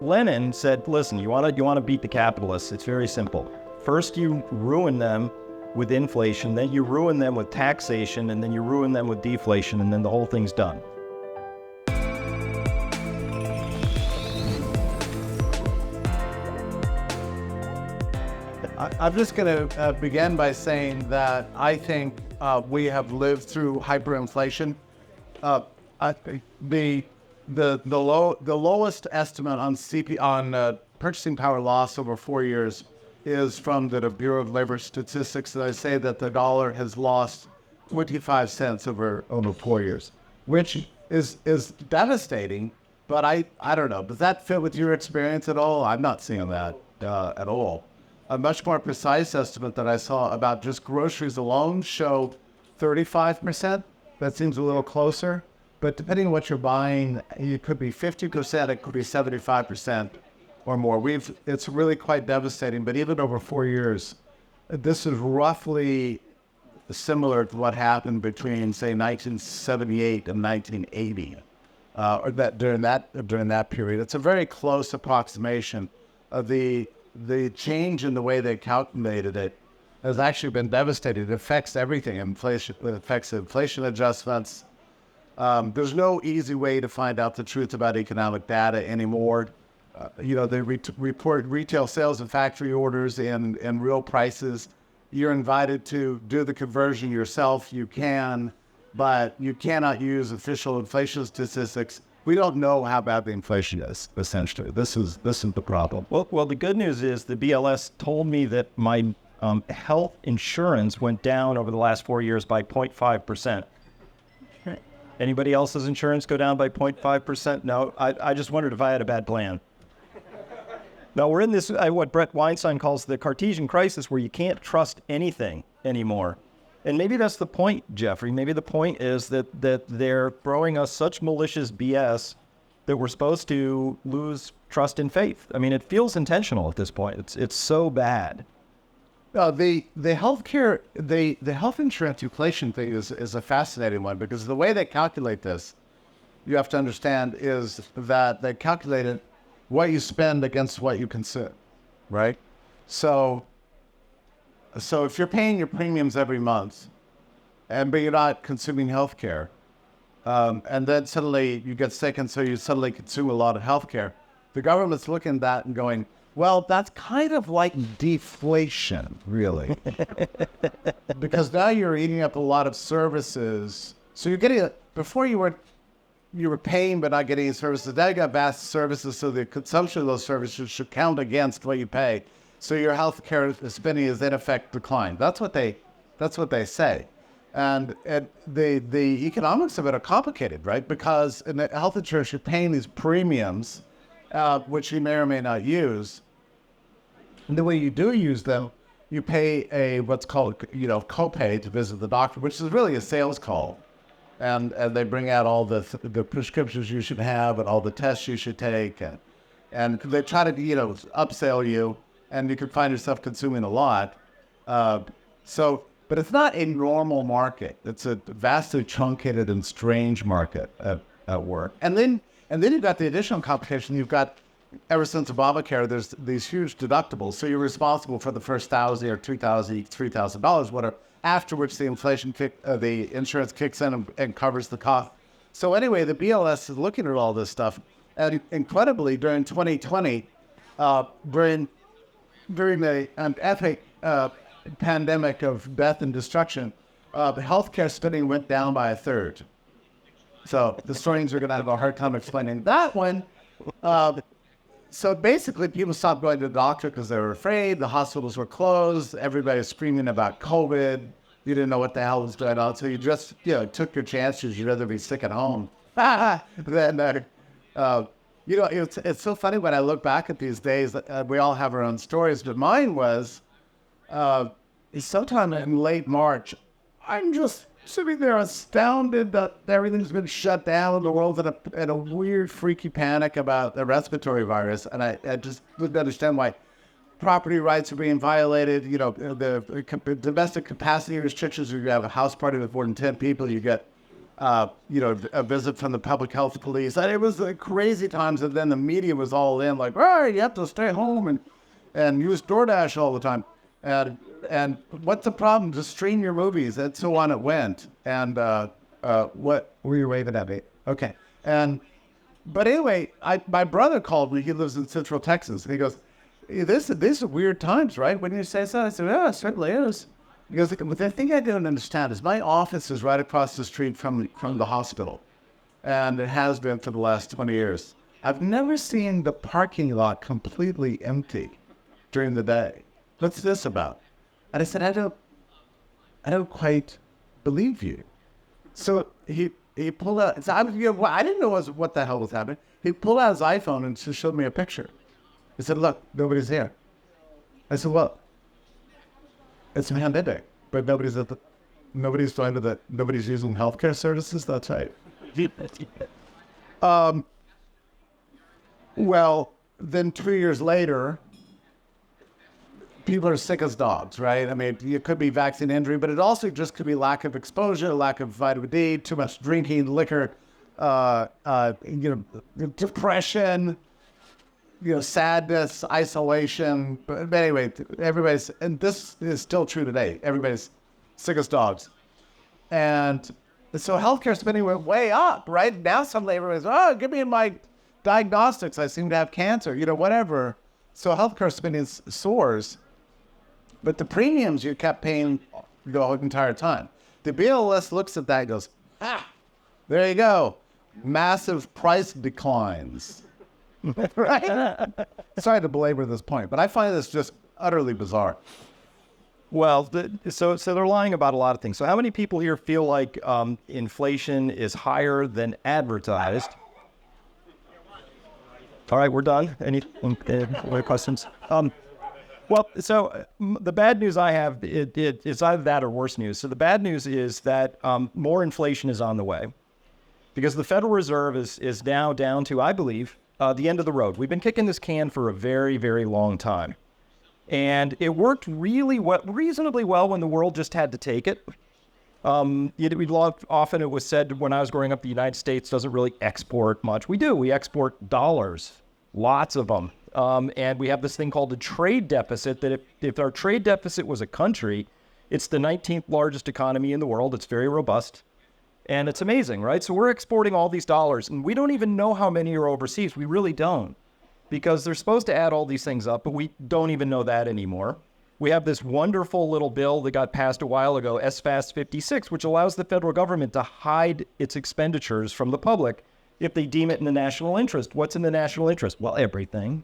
Lenin said, listen, you want to beat the capitalists. It's very simple. First, you ruin them with inflation, then you ruin them with taxation, and then you ruin them with deflation, and then the whole thing's done. I'm just going to begin by saying that I think we have lived through hyperinflation. The lowest estimate on purchasing power loss over 4 years is from the Bureau of Labor Statistics, and I say that the dollar has lost 25 cents over 4 years, which is devastating. But I don't know. Does that fit with your experience at all? I'm not seeing that at all. A much more precise estimate that I saw about just groceries alone showed 35%. That seems a little closer. But depending on what you're buying, it could be 50%, it could be 75% or more. It's really quite devastating. But even over 4 years, this is roughly similar to what happened between, say, 1978 and 1980, or that during that period. It's a very close approximation of the change in the way they calculated it has actually been devastating. It affects everything. Inflation, it affects inflation adjustments. There's no easy way to find out the truth about economic data anymore. They report retail sales and factory orders and real prices. You're invited to do the conversion yourself. You can, but you cannot use official inflation statistics. We don't know how bad the inflation is, essentially. This is the problem. Well, the good news is the BLS told me that my health insurance went down over the last 4 years by 0.5%. Anybody else's insurance go down by 0.5%? No, I just wondered if I had a bad plan. Now, we're in this, what Brett Weinstein calls the Cartesian crisis, where you can't trust anything anymore. And maybe that's the point, Jeffrey. Maybe the point is that they're throwing us such malicious BS that we're supposed to lose trust and faith. I mean, it feels intentional at this point. It's so bad. The healthcare, the health insurance inflation thing is a fascinating one, because the way they calculate this, you have to understand, is that they calculated what you spend against what you consume, right? So if you're paying your premiums every month, but you're not consuming healthcare, and then suddenly you get sick, and so you suddenly consume a lot of healthcare, the government's looking at that and going, well, that's kind of like deflation, really. Because now you're eating up a lot of services. So you're getting, before you were paying but not getting any services. Now you got vast services, so the consumption of those services should count against what you pay. So your healthcare spending is in effect declined. That's what they say. And the economics of it are complicated, right? Because in the health insurance, you're paying these premiums, which you may or may not use. And the way you do use them, you pay a what's called copay to visit the doctor, which is really a sales call. And they bring out all the prescriptions you should have and all the tests you should take, and they try to upsell you, and you can find yourself consuming a lot. But it's not a normal market. It's a vastly truncated and strange market at work. And then you've got the additional complication. You've got, ever since Obamacare, there's these huge deductibles. So you're responsible for the first $1,000 or $2,000, $3,000, whatever. After which the the insurance kicks in and covers the cost. So anyway, the BLS is looking at all this stuff, and incredibly, during 2020, during the epic pandemic of death and destruction, the healthcare spending went down by a third. So the historians are going to have a hard time explaining that one. So basically, people stopped going to the doctor because they were afraid. The hospitals were closed. Everybody was screaming about COVID. You didn't know what the hell was going on. So you just, took your chances. You'd rather be sick at home. Then, it's so funny when I look back at these days. We all have our own stories, but mine was sometime in late March. I'm just sitting there astounded that everything's been shut down in the world, in a weird, freaky panic about the respiratory virus. And I just didn't understand why property rights are being violated. The domestic capacity restrictions. You have a house party with more than 10 people, you get a visit from the public health police. And it was crazy times. And then the media was all in, like, all right, you have to stay home and use DoorDash all the time. And what's the problem? Just stream your movies. And so on it went. And what were you waving at me? Okay. But anyway, my brother called me. He lives in Central Texas. And he goes, these are weird times, right? When you say so, I said, yeah, it certainly is. He goes, but the thing I don't understand is my office is right across the street from the hospital. And it has been for the last 20 years. I've never seen the parking lot completely empty during the day. What's this about? And I said, I don't quite believe you. So he pulled out, so I didn't know what the hell was happening. He pulled out his iPhone and just showed me a picture. He said, look, nobody's here. I said, well, it's pandemic, but nobody's using healthcare services. That's right. Well, then 2 years later, people are sick as dogs, right? I mean, it could be vaccine injury, but it also just could be lack of exposure, lack of vitamin D, too much drinking, liquor, depression, sadness, isolation. But anyway, and this is still true today. Everybody's sick as dogs. And so healthcare spending went way up, right? Now suddenly everybody's, give me my diagnostics. I seem to have cancer, whatever. So healthcare spending soars. But the premiums you kept paying the whole entire time. The BLS looks at that and goes, there you go. Massive price declines. Right? Sorry to belabor this point, but I find this just utterly bizarre. Well, so they're lying about a lot of things. So how many people here feel like inflation is higher than advertised? All right, we're done. Any questions? The bad news I have, it's either that or worse news. So the bad news is that more inflation is on the way because the Federal Reserve is now down to, I believe, the end of the road. We've been kicking this can for a very, very long time. And it worked reasonably well when the world just had to take it. Often it was said when I was growing up, the United States doesn't really export much. We do. We export dollars, lots of them. And we have this thing called a trade deficit that if our trade deficit was a country, it's the 19th largest economy in the world. It's very robust. And it's amazing, right? So we're exporting all these dollars, and we don't even know how many are overseas. We really don't, because they're supposed to add all these things up, but we don't even know that anymore. We have this wonderful little bill that got passed a while ago, SFAST 56, which allows the federal government to hide its expenditures from the public if they deem it in the national interest. What's in the national interest? Well, everything.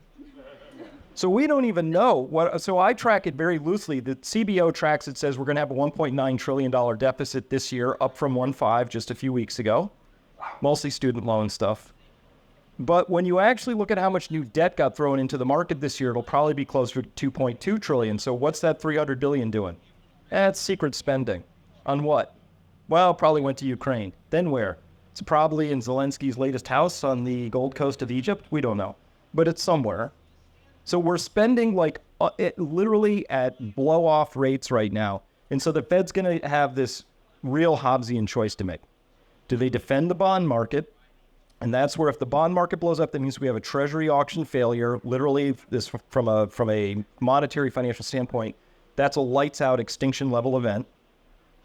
So we don't even know what. So I track it very loosely. The CBO tracks it, says we're going to have a $1.9 trillion deficit this year, up from 1.5 just a few weeks ago, mostly student loan stuff. But when you actually look at how much new debt got thrown into the market this year, it'll probably be closer to 2.2 trillion. So what's that 300 billion doing? It's secret spending. On what? Well, probably went to Ukraine. Then where? It's probably in Zelensky's latest house on the Gold Coast of Egypt. We don't know, but it's somewhere. So we're spending literally at blow-off rates right now. And so the Fed's going to have this real Hobbesian choice to make. Do they defend the bond market? And that's where if the bond market blows up, that means we have a treasury auction failure. Literally, this from a monetary financial standpoint, that's a lights-out extinction level event.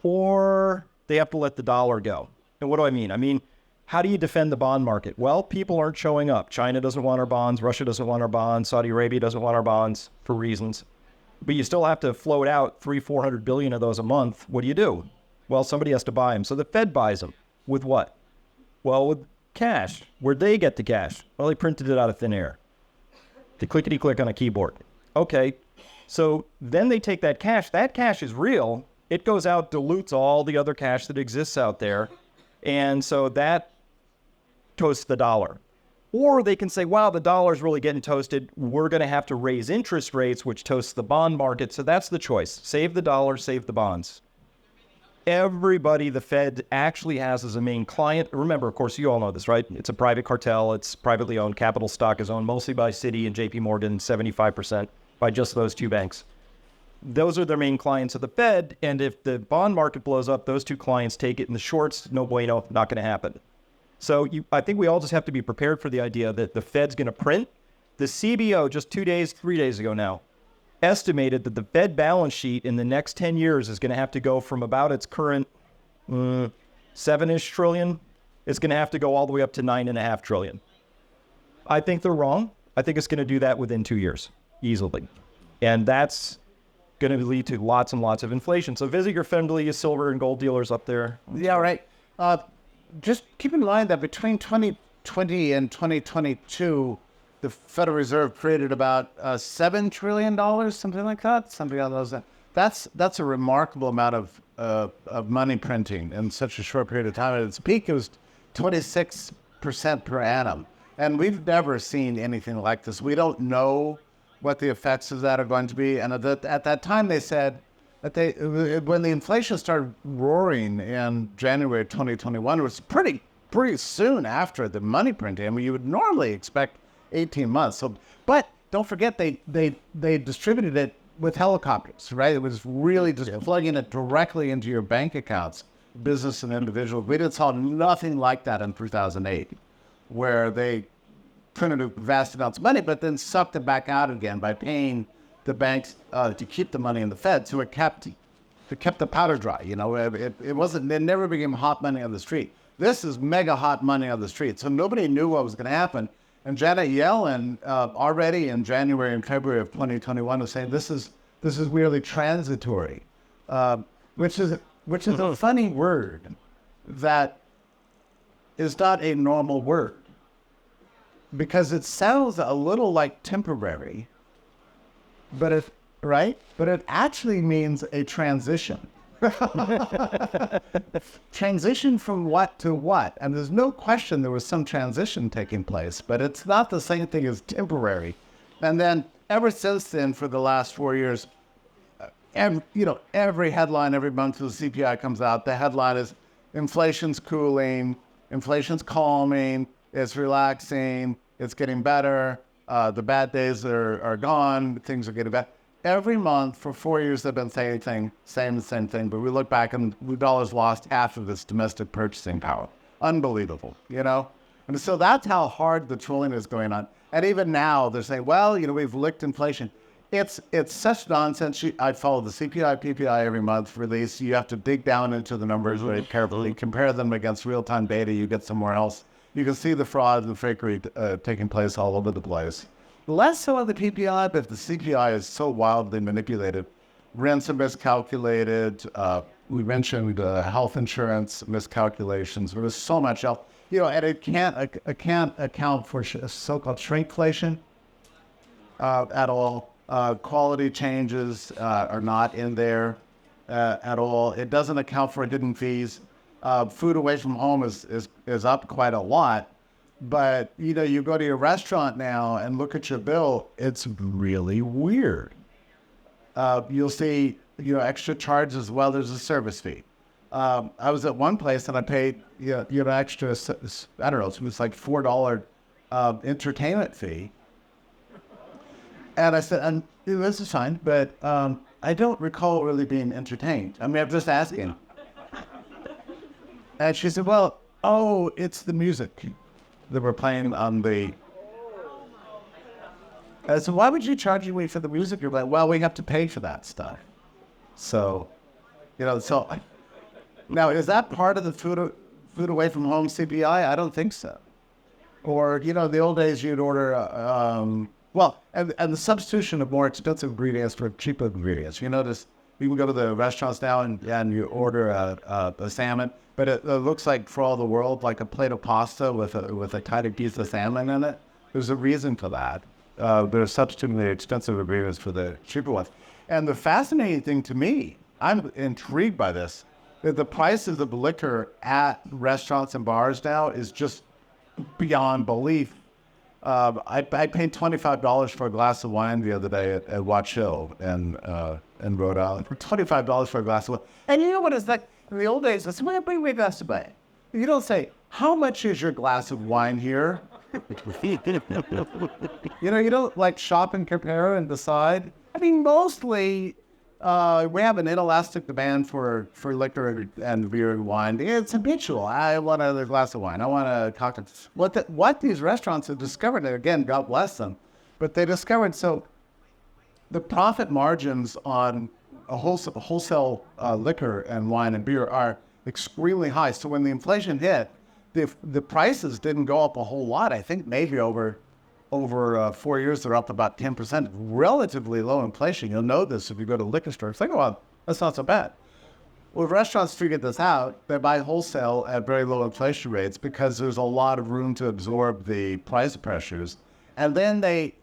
Or they have to let the dollar go. And what do I mean? I mean, how do you defend the bond market? Well, people aren't showing up. China doesn't want our bonds. Russia doesn't want our bonds. Saudi Arabia doesn't want our bonds for reasons. But you still have to float out 400 billion of those a month. What do? Well, somebody has to buy them. So the Fed buys them. With what? Well, with cash. Where'd they get the cash? Well, they printed it out of thin air. They clickety-click on a keyboard. Okay. So then they take that cash. That cash is real. It goes out, dilutes all the other cash that exists out there. And so that toast the dollar. Or they can say, wow, the dollar's really getting toasted. We're going to have to raise interest rates, which toasts the bond market. So that's the choice. Save the dollar, save the bonds. Everybody the Fed actually has as a main client. Remember, of course, you all know this, right? It's a private cartel. It's privately owned. Capital stock is owned mostly by Citi and JP Morgan, 75% by just those two banks. those are their main clients of the Fed. And if the bond market blows up, those two clients take it in the shorts. No bueno, not going to happen. So I think we all just have to be prepared for the idea that the Fed's going to print. The CBO just 3 days ago now, estimated that the Fed balance sheet in the next 10 years is going to have to go from about its current 7-ish trillion. It's going to have to go all the way up to 9.5 trillion. I think they're wrong. I think it's going to do that within 2 years, easily. And that's going to lead to lots and lots of inflation. So visit your friendly silver and gold dealers up there. Yeah, right. Just keep in mind that between 2020 and 2022, the Federal Reserve created about $7 trillion, something like that, something on those. That's a remarkable amount of money printing in such a short period of time. At its peak, it was 26% per annum. And we've never seen anything like this. We don't know what the effects of that are going to be. And at that time, they said that when the inflation started roaring in January 2021, it was pretty soon after the money printing. I mean, you would normally expect 18 months. So, but don't forget, they distributed it with helicopters, right? It was really just plugging it directly into your bank accounts, business and individual. We saw nothing like that in 2008, where they printed vast amounts of money, but then sucked it back out again by paying the banks to keep the money in the Fed, so it kept the powder dry. You know, it never became hot money on the street. This is mega hot money on the street, so nobody knew what was going to happen. And Janet Yellen already in January and February of 2021 was saying this is really transitory, which is a funny word that is not a normal word, because it sounds a little like temporary, but it actually means a transition. Transition from what to what? And there's no question there was some transition taking place, but it's not the same thing as temporary. And then ever since then, for the last 4 years, every headline every month the CPI comes out, the headline is inflation's cooling, inflation's calming, it's relaxing, it's getting better, the bad days are gone, things are getting better. Every month for 4 years they've been saying the same thing, but we look back and the dollar's lost half of its domestic purchasing power. Unbelievable, you know? And so that's how hard the trolling is going on. And even now they're saying, well, we've licked inflation. It's such nonsense. I follow the CPI, PPI every month release. You have to dig down into the numbers very carefully, compare them against real-time data you get somewhere else. You can see the fraud and the fakery taking place all over the place. Less so on the PPI, but the CPI is so wildly manipulated. Rents are miscalculated. We mentioned health insurance miscalculations. There was so much else, and it can't account for so-called shrinkflation at all. Quality changes are not in there at all. It doesn't account for hidden fees. Food away from home is up quite a lot. But, you go to your restaurant now and look at your bill, it's really weird. You'll see, extra charges as well. There's a service fee. I was at one place and I paid, extra, I don't know, it was like $4 entertainment fee. And I said, this is fine, but I don't recall really being entertained. I mean, I'm just asking. And she said, it's the music that we're playing on the... So why would you charge me for the music? You're like, well, we have to pay for that stuff. So, now is that part of the food away from home CPI? I don't think so. Or, the old days you'd order, and the substitution of more expensive ingredients for cheaper ingredients. You notice you can go to the restaurants now and you order a salmon, but it looks like, for all the world, like a plate of pasta with a tiny piece of salmon in it. There's a reason for that. They're substituting the expensive ingredients for the cheaper ones. And the fascinating thing to me, I'm intrigued by this, that the prices of liquor at restaurants and bars now is just beyond belief. I paid $25 for a glass of wine the other day at Watch Hill in Rhode Island. For $25 for a glass of wine. And you know what it's like? In the old days, I said, well, bring me a glass of wine. You don't say, how much is your glass of wine here? You don't like shop and compare and decide. I mean, mostly we have an inelastic demand for liquor and beer and wine. It's habitual. I want another glass of wine. I want a cocktail. What these restaurants have discovered, and again, God bless them, but they discovered the profit margins on a wholesale liquor and wine and beer are extremely high. So when the inflation hit, the prices didn't go up a whole lot. I think maybe over 4 years, they're up about 10%. Relatively low inflation. You'll know this if you go to liquor stores. Think, oh, that's not so bad. Well, restaurants figured this out. They buy wholesale at very low inflation rates because there's a lot of room to absorb the price pressures. And then they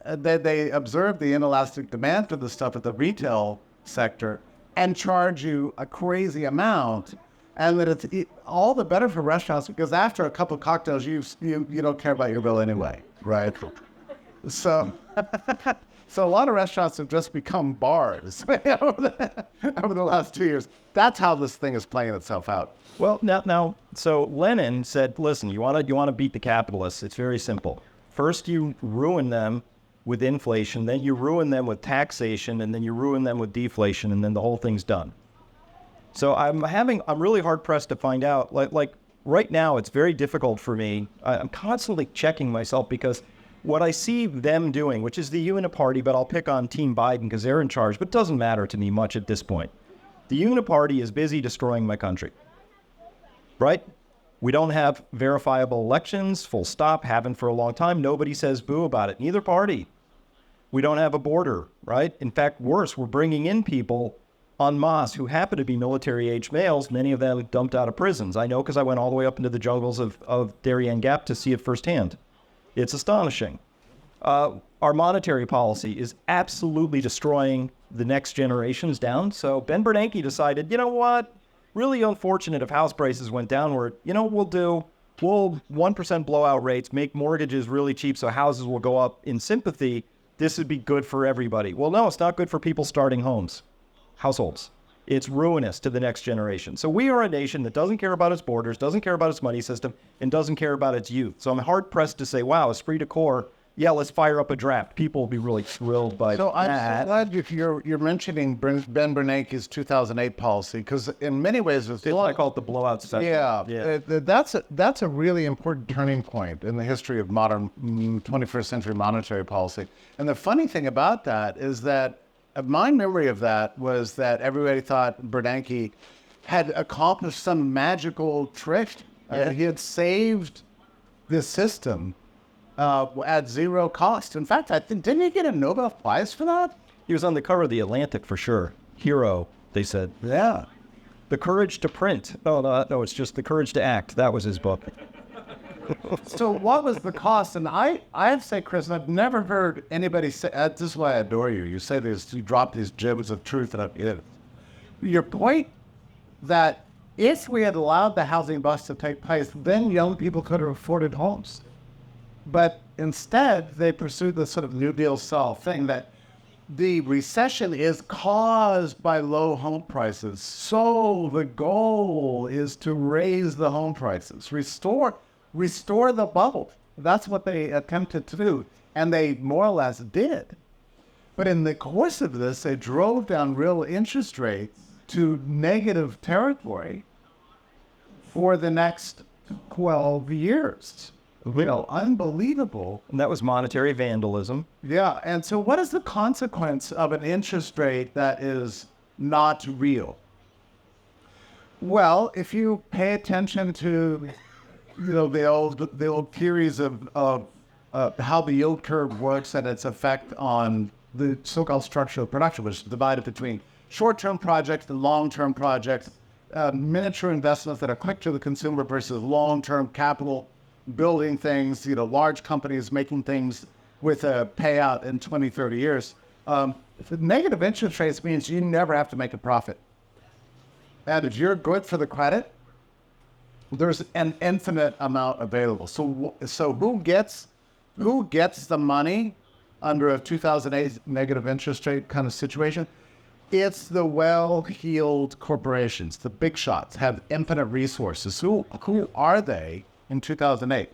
observe the inelastic demand for the stuff at the retail sector and charge you a crazy amount. And that it's all the better for restaurants because after a couple of cocktails, you don't care about your bill anyway, right? So a lot of restaurants have just become bars over the last 2 years. That's how this thing is playing itself out. Well, now, so Lenin said, listen, you want to beat the capitalists. It's very simple. First, you ruin them with inflation, then you ruin them with taxation, and then you ruin them with deflation, and then the whole thing's done. So I'm really hard pressed to find out, like right now, it's very difficult for me. I'm constantly checking myself because what I see them doing, which is the uniparty, but I'll pick on Team Biden because they're in charge, but it doesn't matter to me much at this point. The uniparty is busy destroying my country, right? We don't have verifiable elections, full stop, haven't for a long time. Nobody says boo about it, neither party. We don't have a border, right? In fact, worse, we're bringing in people en masse who happen to be military-age males, many of them dumped out of prisons. I know because I went all the way up into the jungles of Darien Gap to see it firsthand. It's astonishing. Our monetary policy is absolutely destroying the next generations down. So Ben Bernanke decided, you know what? Really unfortunate if house prices went downward. You know what we'll 1% blowout rates, make mortgages really cheap so houses will go up in sympathy. This would be good for everybody. Well, no, it's not good for people starting households. It's ruinous to the next generation. So we are a nation that doesn't care about its borders, doesn't care about its money system, and doesn't care about its youth. So I'm hard pressed to say, wow, esprit de corps, yeah, let's fire up a draft. People will be really thrilled by that. So I'm glad you're mentioning Ben Bernanke's 2008 policy because in many ways I call it the blowout session. Yeah. That's a really important turning point in the history of modern 21st century monetary policy. And the funny thing about that is that my memory of that was that everybody thought Bernanke had accomplished some magical trick. He had saved the system at zero cost. In fact, I think, didn't he get a Nobel Prize for that? He was on the cover of the Atlantic for sure. Hero, they said. Yeah. The Courage to Print. No, it's just The Courage to Act. That was his book. So what was the cost? And I have to say, Chris, I've never heard anybody say, this is why I adore you. You say this, you drop these gems of truth and I get it. Your point that if we had allowed the housing bust to take place, then young people could have afforded homes. But instead, they pursued this sort of New Deal style thing that the recession is caused by low home prices. So the goal is to raise the home prices, restore the bubble. That's what they attempted to do. And they more or less did. But in the course of this, they drove down real interest rates to negative territory for the next 12 years. Well, unbelievable. And that was monetary vandalism. Yeah. And so what is the consequence of an interest rate that is not real? Well, if you pay attention to the old theories of how the yield curve works and its effect on the so-called structure of production, which is divided between short-term projects and long-term projects, miniature investments that are quick to the consumer versus long-term capital, building things, large companies making things with a payout in 20, 30 years. The negative interest rates means you never have to make a profit. And if you're good for the credit, there's an infinite amount available. So who gets the money under a 2008 negative interest rate kind of situation? It's the well-heeled corporations. The big shots have infinite resources. Who are they in 2008?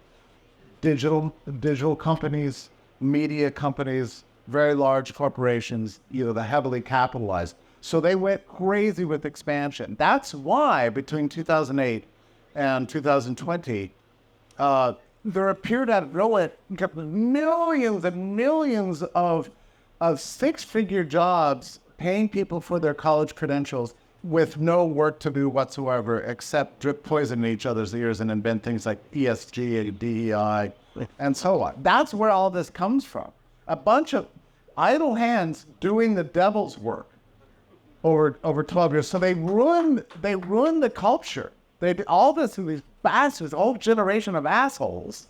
Digital companies, media companies, very large corporations, the heavily capitalized. So they went crazy with expansion. That's why between 2008 and 2020, there appeared at millions and millions of six-figure jobs paying people for their college credentials with no work to do whatsoever except drip poison in each other's ears and invent things like ESG and DEI and so on. That's where all this comes from. A bunch of idle hands doing the devil's work over 12 years. So they ruined the culture. They did all this to these bastards, whole generation of assholes.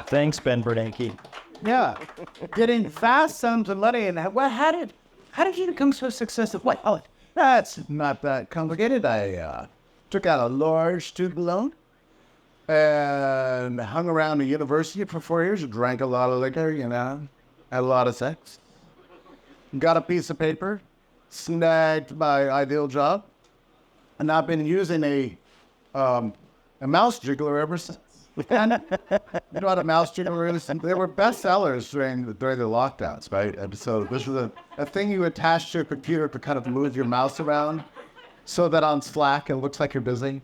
Thanks, Ben Bernanke. Yeah, getting vast sums of money. And how did you become so successful? What? Oh, that's not that complicated. I took out a large student loan and hung around a university for 4 years. Drank a lot of liquor, had a lot of sex. Got a piece of paper, snagged my ideal job, and I've been using a mouse jiggler ever since. And you know what a mouse jiggler is? They were bestsellers during the lockdowns, right? And so this was a thing you attach to your computer to kind of move your mouse around so that on Slack it looks like you're busy.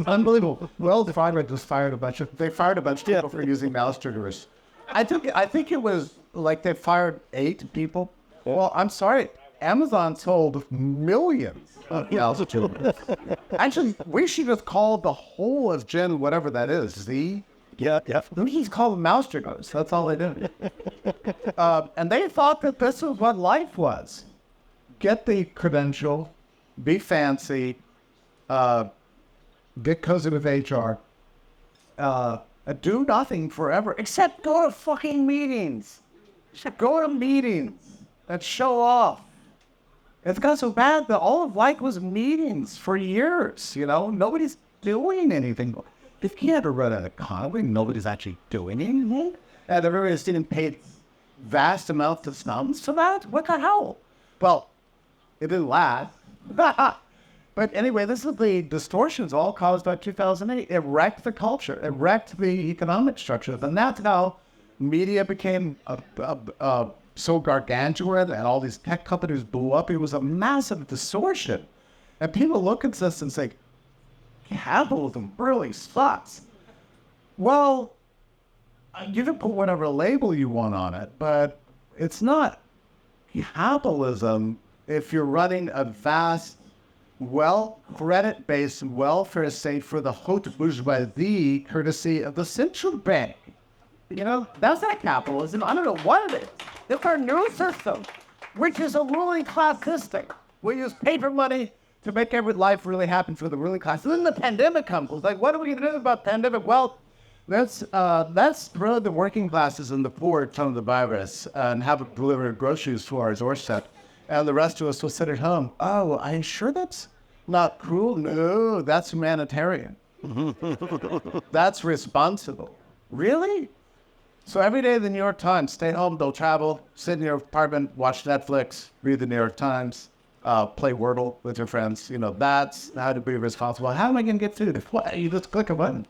Unbelievable. Well, they fired a bunch of people for using mouse jigglers. I think it was like they fired 8 people. Well, I'm sorry. Amazon sold millions of mouse jigglers. Actually, we should just call the whole of Gen whatever that is, Z. Yeah. We just call them mouse jigglers. That's all they do. And they thought that this was what life was. Get the credential, be fancy, get cozy with HR, do nothing forever except go to fucking meetings. Go to meetings and show off. It's got so bad that all of life was meetings for years, Nobody's doing anything. If you had to run an economy, nobody's actually doing anything. And everybody's getting paid vast amounts of sums for that? What the hell? Well, it didn't last. But anyway, this is the distortions all caused by 2008. It wrecked the culture. It wrecked the economic structures. And that's how media became so gargantuan and all these tech companies blew up. It was a massive distortion. And people look at this and say, capitalism really sucks. Well, you can put whatever label you want on it, but it's not capitalism if you're running a vast, credit-based welfare state for the haute bourgeoisie courtesy of the central bank. That's not capitalism. I don't know what it is. It's our new system, which is a ruling class system. We use paper money to make every life really happen for the ruling class. And then the pandemic comes. It's like, what are we going to do about the pandemic? Well, let's throw the working classes and the poor ton of the virus and have it deliver groceries to our doorstep. And the rest of us will sit at home. Oh, are you sure that's not cruel? No, that's humanitarian. That's responsible. Really? So every day the New York Times, stay home, don't travel, sit in your apartment, watch Netflix, read the New York Times, play Wordle with your friends. That's how to be responsible. How am I going to get through this? What? You just click a button.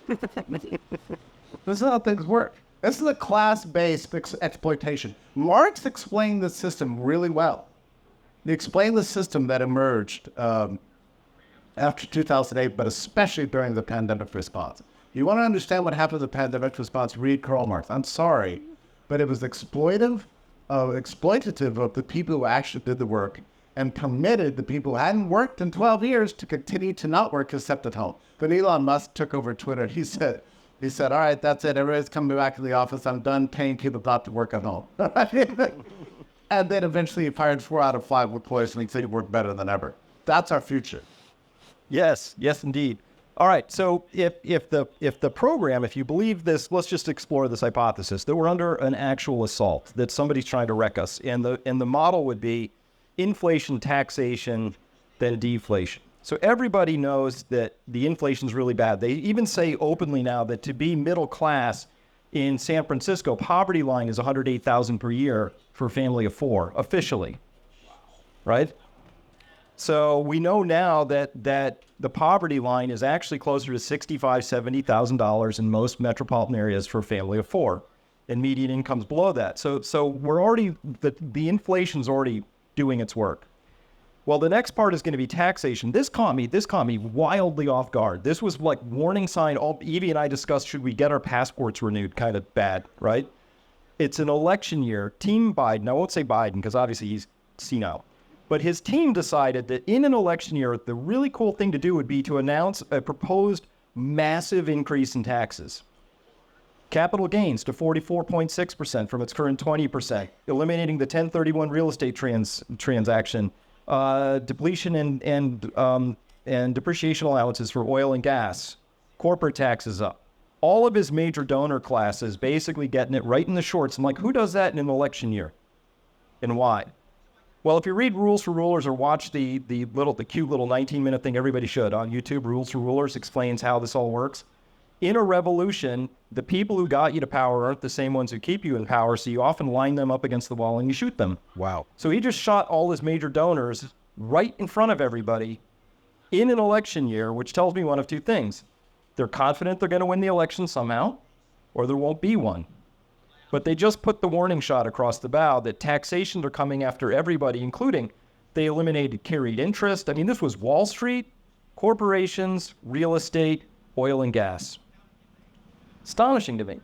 This is how things work. This is a class-based exploitation. Marx explained the system really well. He explained the system that emerged after 2008, but especially during the pandemic response. You want to understand what happened to the pandemic response, read Karl Marx. I'm sorry, but it was exploitative of the people who actually did the work and permitted the people who hadn't worked in 12 years to continue to not work except at home. When Elon Musk took over Twitter, he said, all right, that's it. Everybody's coming back to the office. I'm done paying people not to work at home. And then eventually he fired 4 out of 5 employees and he said he worked better than ever. That's our future. Yes, indeed. All right, so if the program, if you believe this, let's just explore this hypothesis that we're under an actual assault, that somebody's trying to wreck us, and the model would be inflation, taxation, then deflation. So everybody knows that the inflation's really bad. They even say openly now that to be middle class in San Francisco, poverty line is $108,000 per year for a family of 4, officially, right? So we know now that the poverty line is actually closer to $65,000, $70,000 in most metropolitan areas for a family of 4. and median income's below that. So we're already, the inflation's already doing its work. Well, the next part is going to be taxation. This caught me wildly off guard. This was like warning sign. Evie and I discussed, should we get our passports renewed? Kind of bad, right? It's an election year. Team Biden, I won't say Biden because obviously he's senile, but his team decided that in an election year, the really cool thing to do would be to announce a proposed massive increase in taxes. Capital gains to 44.6% from its current 20%, eliminating the 1031 real estate transaction, depletion and depreciation allowances for oil and gas, corporate taxes up. All of his major donor classes basically getting it right in the shorts. I'm like, who does that in an election year? And why? Well, if you read Rules for Rulers or watch the cute little 19-minute thing everybody should on YouTube, Rules for Rulers explains how this all works. In a revolution, the people who got you to power aren't the same ones who keep you in power, so you often line them up against the wall and you shoot them. Wow. So he just shot all his major donors right in front of everybody in an election year, which tells me one of two things. They're confident they're going to win the election somehow, or there won't be one. But they just put the warning shot across the bow that taxations are coming after everybody, including they eliminated carried interest. I mean, this was Wall Street, corporations, real estate, oil and gas. Astonishing to me.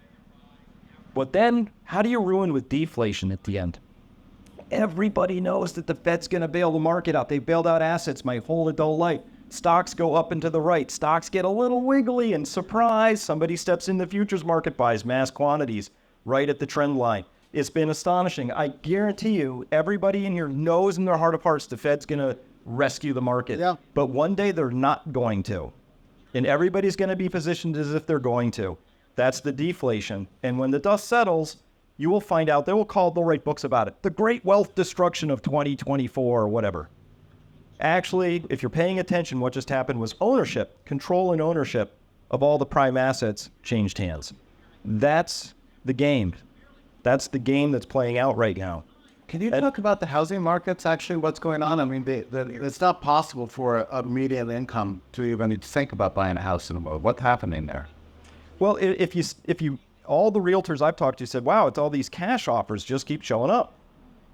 But then, how do you ruin with deflation at the end? Everybody knows that the Fed's going to bail the market out. They've bailed out assets my whole adult life. Stocks go up and to the right. Stocks get a little wiggly and surprise, somebody steps in the futures market, buys mass quantities right at the trend line. It's been astonishing. I guarantee you, everybody in here knows in their heart of hearts the Fed's going to rescue the market. Yeah. But one day they're not going to. And everybody's going to be positioned as if they're going to. That's the deflation. And when the dust settles, you will find out, they'll write books about it. The great wealth destruction of 2024 or whatever. Actually, if you're paying attention, what just happened was ownership, control and ownership of all the prime assets changed hands. That's the game. That's the game that's playing out right now. Can you talk about the housing markets, actually, what's going on? I mean, it's not possible for a median income to even think about buying a house anymore. What's happening there? Well, if you, all the realtors I've talked to said, wow, it's all these cash offers just keep showing up.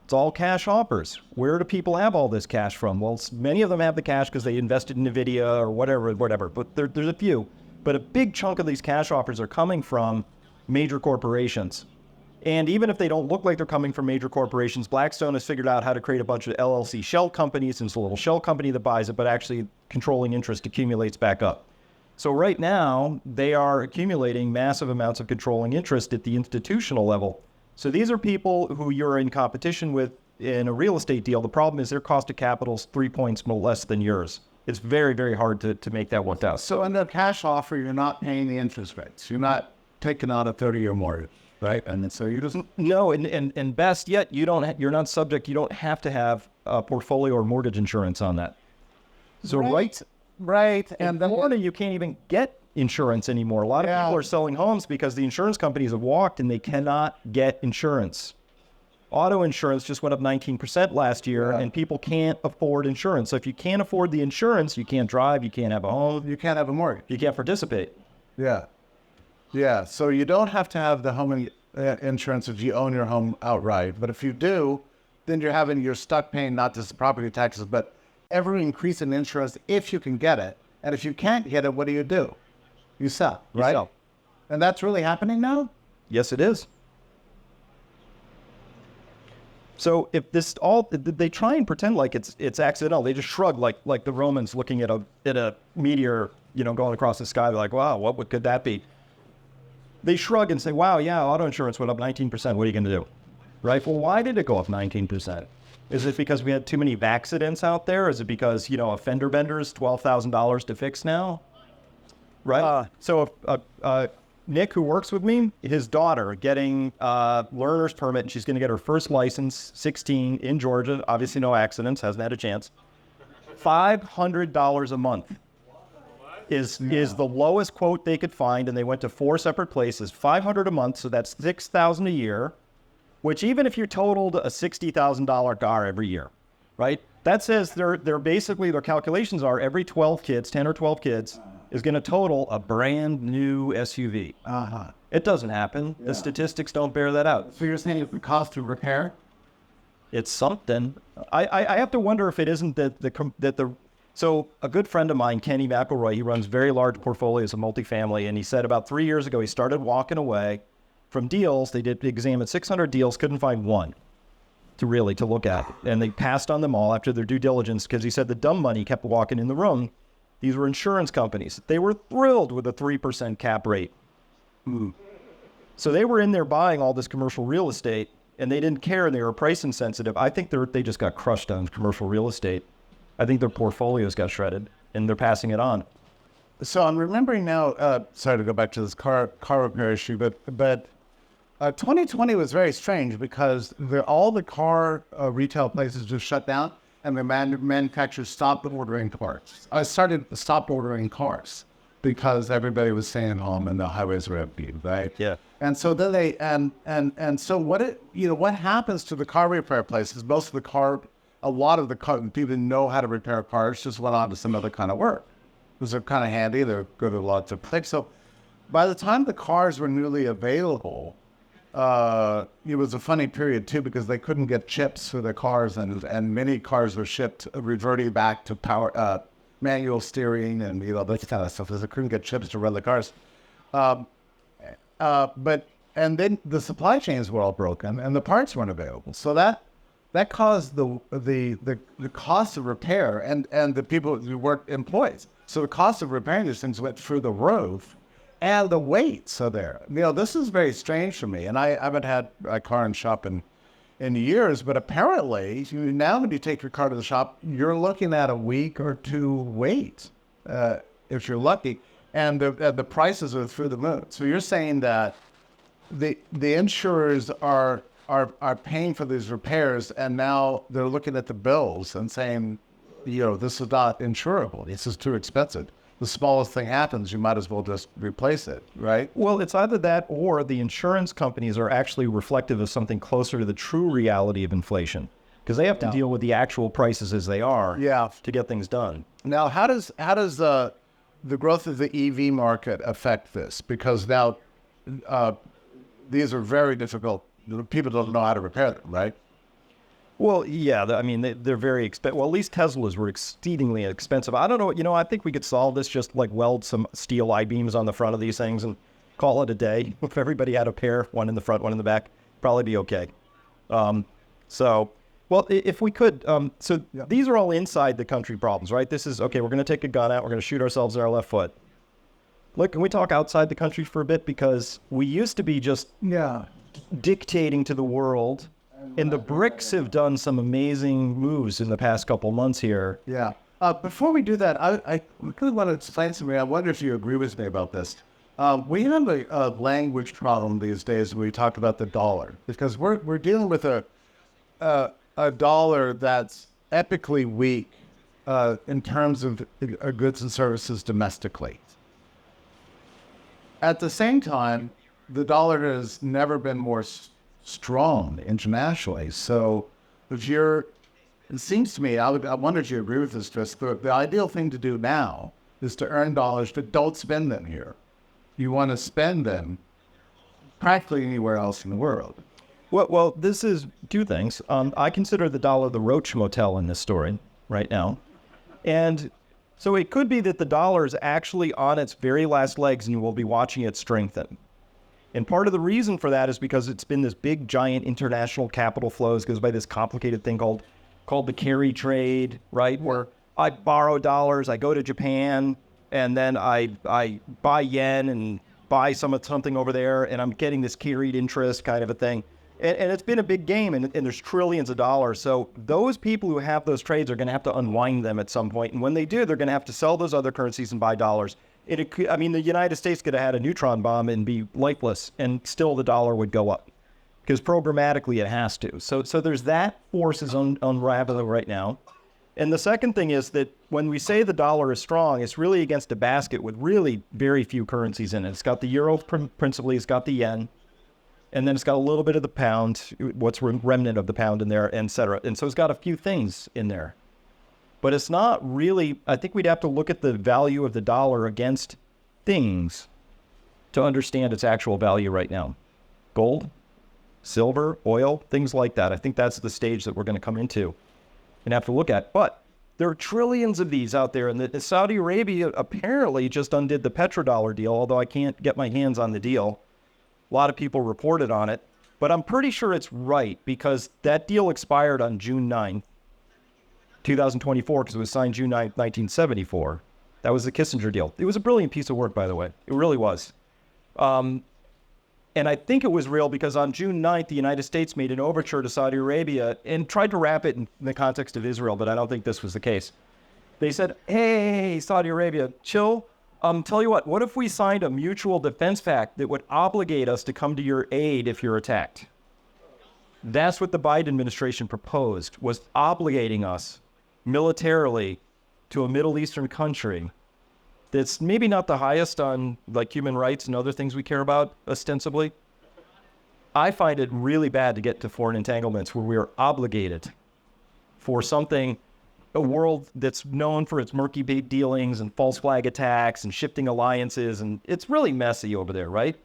It's all cash offers. Where do people have all this cash from? Well, many of them have the cash because they invested in NVIDIA or whatever, but there's a few. But a big chunk of these cash offers are coming from major corporations. And even if they don't look like they're coming from major corporations, Blackstone has figured out how to create a bunch of LLC shell companies, and it's a little shell company that buys it, but actually controlling interest accumulates back up. So right now, they are accumulating massive amounts of controlling interest at the institutional level. So these are people who you're in competition with in a real estate deal. The problem is their cost of capital is 3 points less than yours. It's very, very hard to make that work out. So in the cash offer, you're not paying the interest rates. You're not taking out a 30-year mortgage, right? And so you just... No, and best yet, you're not subject, you don't have to have a portfolio or mortgage insurance on that. So Right. And in Florida, you can't even get insurance anymore. A lot of people are selling homes because the insurance companies have walked and they cannot get insurance. Auto insurance just went up 19% last year, and people can't afford insurance. So if you can't afford the insurance, you can't drive, you can't have a home. You can't have a mortgage. You can't participate. Yeah. Yeah. So you don't have to have the home insurance if you own your home outright. But if you do, then you're stuck paying not just property taxes, but every increase in insurance if you can get it. And if you can't get it, what do? You sell, right? You sell. And that's really happening now? Yes, it is. So if they try and pretend like it's accidental. They just shrug like the Romans looking at a meteor, going across the sky. They're like, wow, what could that be? They shrug and say, wow, yeah, auto insurance went up 19%. What are you going to do? Right? Well, why did it go up 19%? Is it because we had too many accidents out there? Is it because, a fender bender is $12,000 to fix now? Right? So Nick, who works with me, his daughter getting learner's permit, and she's going to get her first license, 16, in Georgia. Obviously no accidents, hasn't had a chance. $500 a month is the lowest quote they could find, and they went to 4 separate places. $500 a month, so that's $6,000 a year. Which even if you totaled a $60,000 car every year, right? That says they're basically, their calculations are every 12 kids, 10 or 12 kids, is going to total a brand new SUV. It doesn't happen. The statistics don't bear that out. So you're saying it's the cost of repair? It's something. I have to wonder if it isn't so a good friend of mine, Kenny McElroy, he runs very large portfolios of multifamily, and he said about 3 years ago he started walking away from deals. They examine 600 deals, couldn't find one to look at, and they passed on them all after their due diligence because he said the dumb money kept walking in the room. These were insurance companies. They were thrilled with a 3% cap rate. So they were in there buying all this commercial real estate, and they didn't care, and they were price insensitive. I think they just got crushed on commercial real estate. I think their portfolios got shredded, and they're passing it on. So I'm remembering now, sorry to go back to this car repair issue, but 2020 was very strange because all the car retail places just shut down, and the manufacturers stopped ordering cars. Stopped ordering cars because everybody was staying at home and the highways were empty, right? Yeah. And so then so what happens to the car repair places? A lot of the people who know how to repair cars just went on to some other kind of work. Because they're kind of handy, they're good at lots of things. So by the time the cars were newly available, it was a funny period too because they couldn't get chips for their cars, and many cars were shipped reverting back to power manual steering and that kind of stuff because they couldn't get chips to run the cars. And then the supply chains were all broken and the parts weren't available. So that caused the cost of repair and the people who worked employees. So the cost of repairing these things went through the roof, and the weights are there. This is very strange for me, and I haven't had a car in shop in years. But apparently, now when you take your car to the shop, you're looking at a week or two wait, if you're lucky, and the prices are through the moon. So you're saying that the insurers are paying for these repairs, and now they're looking at the bills and saying, this is not insurable. This is too expensive. The smallest thing happens, you might as well just replace it, right? Well, it's either that or the insurance companies are actually reflective of something closer to the true reality of inflation because they have to deal with the actual prices as they are to get things done. Now, how does the growth of the EV market affect this? Because now these are very difficult. People don't know how to repair them, right? Well, yeah, they're very expensive. Well, at least Teslas were exceedingly expensive. I don't know, I think we could solve this, just like weld some steel I-beams on the front of these things and call it a day. If everybody had a pair, one in the front, one in the back, probably be okay. If we could, these are all inside the country problems, right? This is, okay, we're going to take a gun out, we're going to shoot ourselves in our left foot. Look, can we talk outside the country for a bit? Because we used to be just dictating to the world. And the BRICS have done some amazing moves in the past couple months here. Yeah. Before we do that, I really want to explain something. I wonder if you agree with me about this. We have a language problem these days when we talk about the dollar, because we're dealing with a dollar that's epically weak in terms of goods and services domestically. At the same time, the dollar has never been more strong internationally. So it seems to me, I wonder if you agree with this, Chris, the ideal thing to do now is to earn dollars, but don't spend them here. You want to spend them practically anywhere else in the world. Well, this is two things. I consider the dollar the Roach Motel in this story right now. And so it could be that the dollar is actually on its very last legs and you will be watching it strengthen. And part of the reason for that is because it's been this big, giant international capital flows, goes by this complicated thing called the carry trade, right? Where I borrow dollars, I go to Japan, and then I buy yen and buy something over there, and I'm getting this carried interest kind of a thing. And it's been a big game, and there's trillions of dollars. So those people who have those trades are going to have to unwind them at some point. And when they do, they're going to have to sell those other currencies and buy dollars. The United States could have had a neutron bomb and be lifeless, and still the dollar would go up because programmatically it has to. So there's that force is unraveling right now. And the second thing is that when we say the dollar is strong, it's really against a basket with really very few currencies in it. It's got the euro principally, it's got the yen, and then it's got a little bit of the pound, what's remnant of the pound in there, et cetera. And so it's got a few things in there. But it's not really, I think we'd have to look at the value of the dollar against things to understand its actual value right now. Gold, silver, oil, things like that. I think that's the stage that we're going to come into and have to look at. But there are trillions of these out there, and Saudi Arabia apparently just undid the petrodollar deal, although I can't get my hands on the deal. A lot of people reported on it, but I'm pretty sure it's right because that deal expired on June 9th, 2024, because it was signed June 9th, 1974. That was the Kissinger deal. It was a brilliant piece of work, by the way. It really was. And I think it was real because on June 9th, the United States made an overture to Saudi Arabia and tried to wrap it in the context of Israel, but I don't think this was the case. They said, hey, Saudi Arabia, chill. Tell you what if we signed a mutual defense pact that would obligate us to come to your aid if you're attacked? That's what the Biden administration proposed, was obligating us militarily to a Middle Eastern country that's maybe not the highest on like human rights and other things we care about ostensibly. I find it really bad to get to foreign entanglements where we are obligated for something, a world that's known for its murky bait dealings and false flag attacks and shifting alliances, and it's really messy over there, right?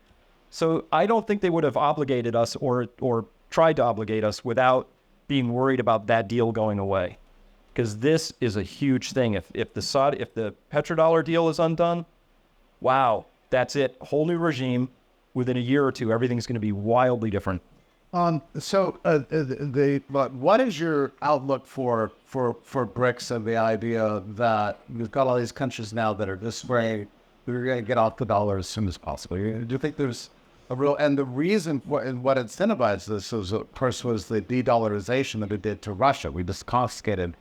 So I don't think they would have obligated us or tried to obligate us without being worried about that deal going away. Because this is a huge thing. If the petrodollar deal is undone, wow, that's it. Whole new regime. Within a year or two, everything's going to be wildly different. What is your outlook for BRICS and the idea that we've got all these countries now that are this way, we're going to get off the dollar as soon as possible? Do you think there's a real, and the reason what incentivized this was, of course, was the de-dollarization that it did to Russia. We just confiscated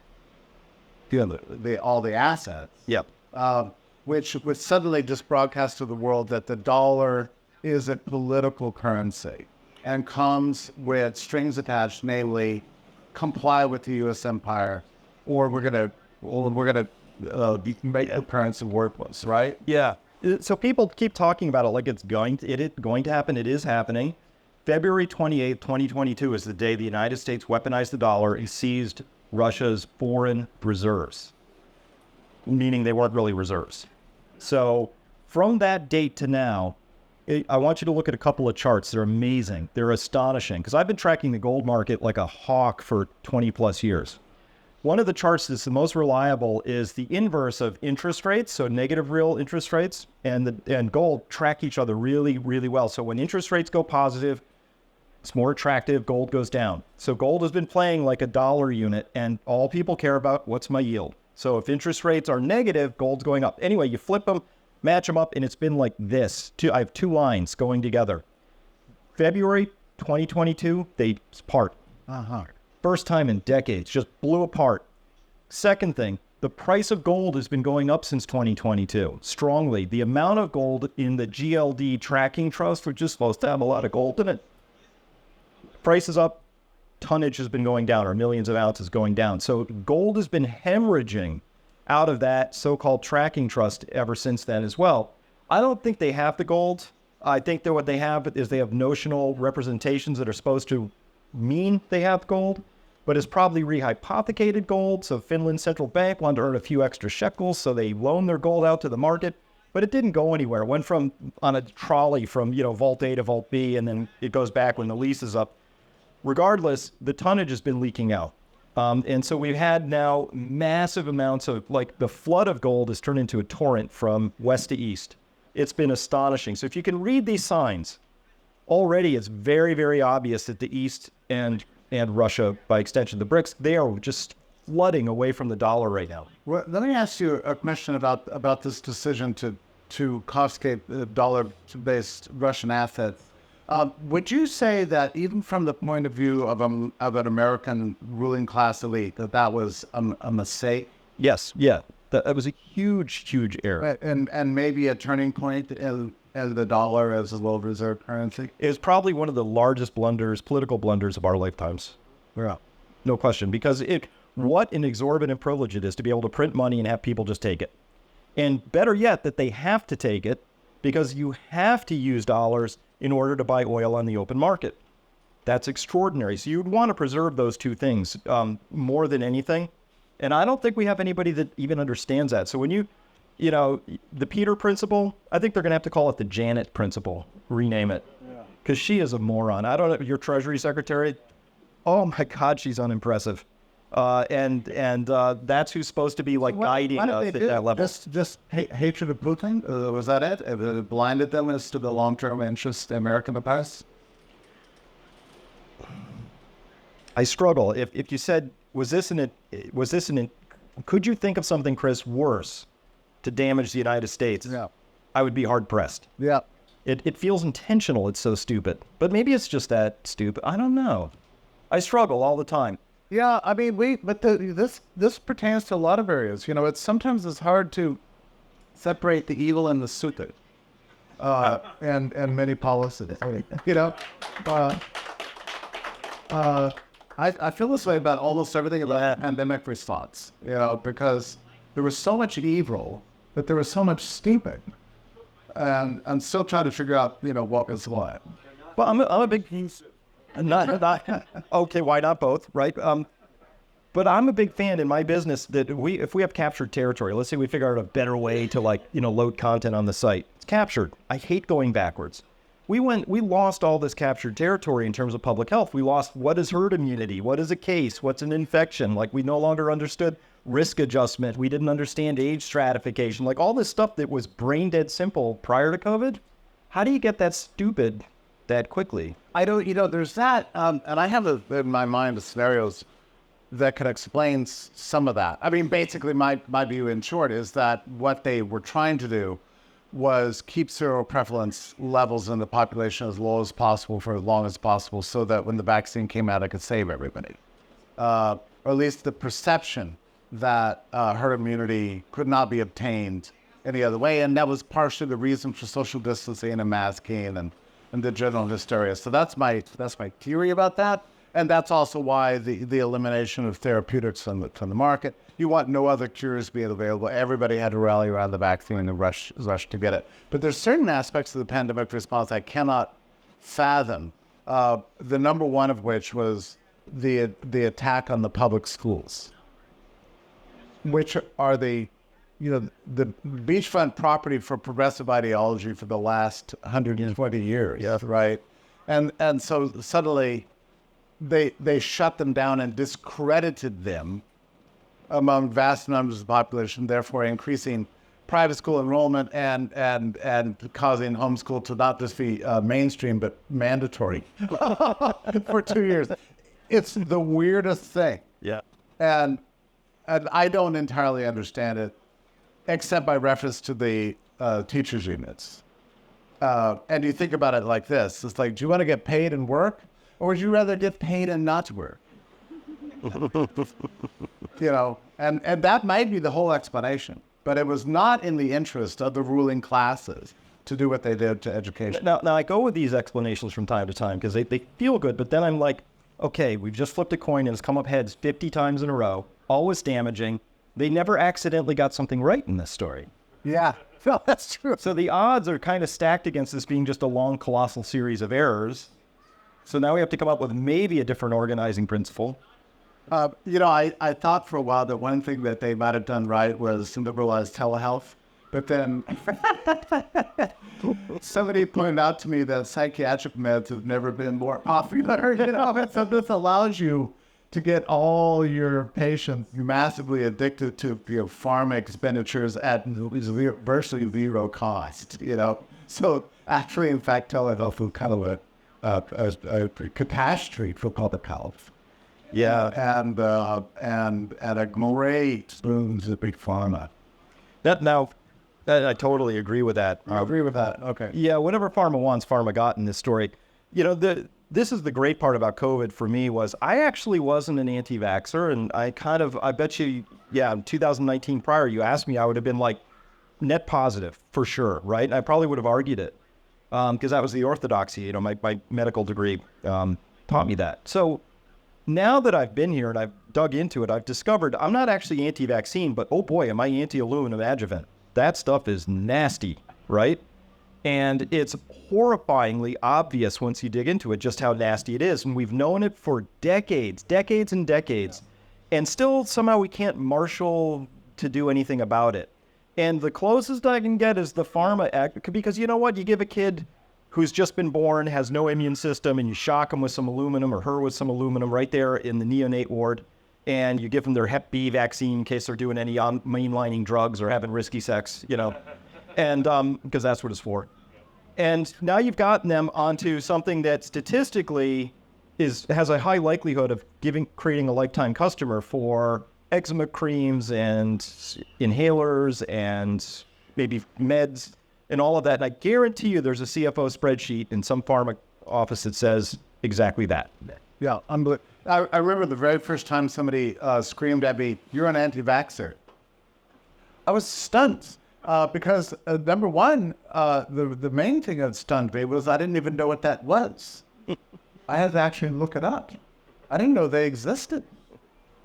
all the assets. Yep. Which would suddenly just broadcast to the world that the dollar is a political currency and comes with strings attached, namely comply with the U.S. empire, or we're gonna make the currency worthless, right? Yeah. So people keep talking about it like it's going to happen. It is happening. February 28th, 2022 is the day the United States weaponized the dollar and seized Russia's foreign reserves, meaning they weren't really reserves. So from that date to now, I want you to look at a couple of charts. They're amazing. They're astonishing because I've been tracking the gold market like a hawk for 20 plus years. One of the charts that's the most reliable is the inverse of interest rates, so negative real interest rates, and gold track each other really, really well. So when interest rates go positive, it's more attractive, gold goes down. So gold has been playing like a dollar unit, and all people care about, what's my yield? So if interest rates are negative, gold's going up. Anyway, you flip them, match them up, and it's been like this. I have two lines going together. February 2022, they part. First time in decades, just blew apart. Second thing, the price of gold has been going up since 2022, strongly. The amount of gold in the GLD tracking trust, which is supposed to have a lot of gold in it, price is up, tonnage has been going down, or millions of ounces going down. So gold has been hemorrhaging out of that so-called tracking trust ever since then as well. I don't think they have the gold. I think that what they have is they have notional representations that are supposed to mean they have gold, but it's probably rehypothecated gold. So Finland's central bank wanted to earn a few extra shekels, so they loaned their gold out to the market, but it didn't go anywhere. It went from on a trolley from, Vault A to Vault B, and then it goes back when the lease is up. Regardless, the tonnage has been leaking out. And so we've had now massive amounts of, like, the flood of gold has turned into a torrent from west to east. It's been astonishing. So if you can read these signs, already it's very, very obvious that the East and Russia, by extension the BRICS, they are just flooding away from the dollar right now. Well, let me ask you a question about this decision to confiscate the dollar-based Russian assets. Would you say that even from the point of view of an American ruling class elite, that was a mistake? Yes, yeah. That was a huge, huge error. And maybe a turning point as the dollar as a world reserve currency? It was probably one of the largest blunders, political blunders of our lifetimes. Yeah. No question. Because what an exorbitant privilege it is to be able to print money and have people just take it. And better yet, that they have to take it because you have to use dollars in order to buy oil on the open market. That's extraordinary. So you'd want to preserve those two things more than anything. And I don't think we have anybody that even understands that. So when you know, the Peter principle, I think they're going to have to call it the Janet principle, rename it. Because she is a moron. I don't know, your Treasury Secretary, oh my God, she's unimpressive. And that's who's supposed to be like guiding us at that level. Just hatred of Putin? Was that it? It blinded them as to the long-term interest in American affairs? I struggle. If you said, could you think of something, Chris, worse to damage the United States? Yeah. I would be hard pressed. Yeah. It feels intentional. It's so stupid. But maybe it's just that stupid. I don't know. I struggle all the time. Yeah, I mean, this pertains to a lot of areas. You know, sometimes it's hard to separate the evil and the stupid, and many policies. You know, I feel this way about almost everything about pandemic response. You know, because there was so much evil, but there was so much stupid, and I'm still trying to figure out, you know, what was what. Well, I'm a big piece. Not okay. Why not both, right? But I'm a big fan in my business that if we have captured territory, let's say we figure out a better way to load content on the site. It's captured. I hate going backwards. We lost all this captured territory in terms of public health. We lost what is herd immunity, what is a case, what's an infection. Like we no longer understood risk adjustment. We didn't understand age stratification. Like all this stuff that was brain dead simple prior to COVID. How do you get that stupid that quickly? I don't, you know, there's that, and I have in my mind the scenarios that could explain some of that. I mean, basically my view in short is that what they were trying to do was keep seroprevalence levels in the population as low as possible for as long as possible so that when the vaccine came out, it could save everybody. Or at least the perception that herd immunity could not be obtained any other way. And that was partially the reason for social distancing and masking and the general hysteria. So that's my theory about that. And that's also why the elimination of therapeutics from the market. You want no other cures being available. Everybody had to rally around the vaccine and rush to get it. But there's certain aspects of the pandemic response I cannot fathom. The number one of which was the attack on the public schools, which are the beachfront property for progressive ideology for the last 120 years. Yeah. Right. And so suddenly they shut them down and discredited them among vast numbers of the population, therefore increasing private school enrollment and causing homeschool to not just be mainstream but mandatory for 2 years. It's the weirdest thing. Yeah. And I don't entirely understand it, except by reference to the teachers' units. And you think about it like this. It's like, do you want to get paid and work? Or would you rather get paid and not work? You know, and that might be the whole explanation. But it was not in the interest of the ruling classes to do what they did to education. Now I go with these explanations from time to time because they feel good, but then I'm like, okay, we've just flipped a coin and it's come up heads 50 times in a row, always damaging. They never accidentally got something right in this story. Yeah, well, that's true. So the odds are kind of stacked against this being just a long, colossal series of errors. So now we have to come up with maybe a different organizing principle. You know, I thought for a while that one thing that they might have done right was to liberalize telehealth. But then somebody pointed out to me that psychiatric meds have never been more popular, you know, and so this allows you to get all your patients massively addicted to pharma expenditures at virtually zero cost, you know. So actually, in fact, telehealth is kind of a catastrophe for public health. Yeah. And a great spoons of big pharma. I totally agree with that. I agree with that. Okay. Yeah, whatever pharma wants, pharma got in this story. You know, this is the great part about COVID for me was I actually wasn't an anti-vaxxer, and I bet you, in 2019 prior, you asked me, I would have been like net positive for sure, right? And I probably would have argued it because that was the orthodoxy. You know, my medical degree taught me that. So now that I've been here and I've dug into it, I've discovered I'm not actually anti-vaccine, but oh boy, am I anti-aluminum adjuvant. That stuff is nasty, right? And it's horrifyingly obvious once you dig into it just how nasty it is. And we've known it for decades and decades. And still, somehow we can't marshal to do anything about it. And the closest I can get is the pharma act, because you know what? You give a kid who's just been born, has no immune system, and you shock them with some aluminum or her with some aluminum right there in the neonate ward, and you give them their Hep B vaccine in case they're doing any mainlining drugs or having risky sex, and because that's what it's for. And now you've gotten them onto something that statistically has a high likelihood of creating a lifetime customer for eczema creams and inhalers and maybe meds and all of that. And I guarantee you there's a CFO spreadsheet in some pharma office that says exactly that. Yeah, unbelievable. I remember the very first time somebody screamed at me, "You're an anti-vaxxer." I was stunned because number one, the main thing that stunned me was I didn't even know what that was. I had to actually look it up. I didn't know they existed.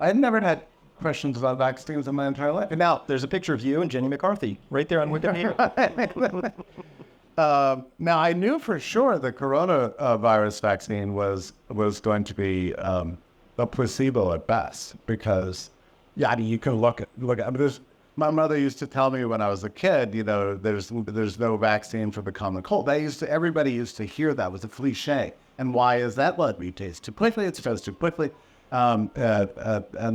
I had never had questions about vaccines in my entire life. And now There's a picture of you and Jenny McCarthy right there on Wikipedia. now I knew for sure the coronavirus vaccine was going to be a placebo at best because, yeah, I mean, you can look at. I mean, my mother used to tell me when I was a kid, there's no vaccine for the common cold. Everybody used to hear that was a cliche. And why is that? Well, it mutates too quickly. It spreads too quickly. An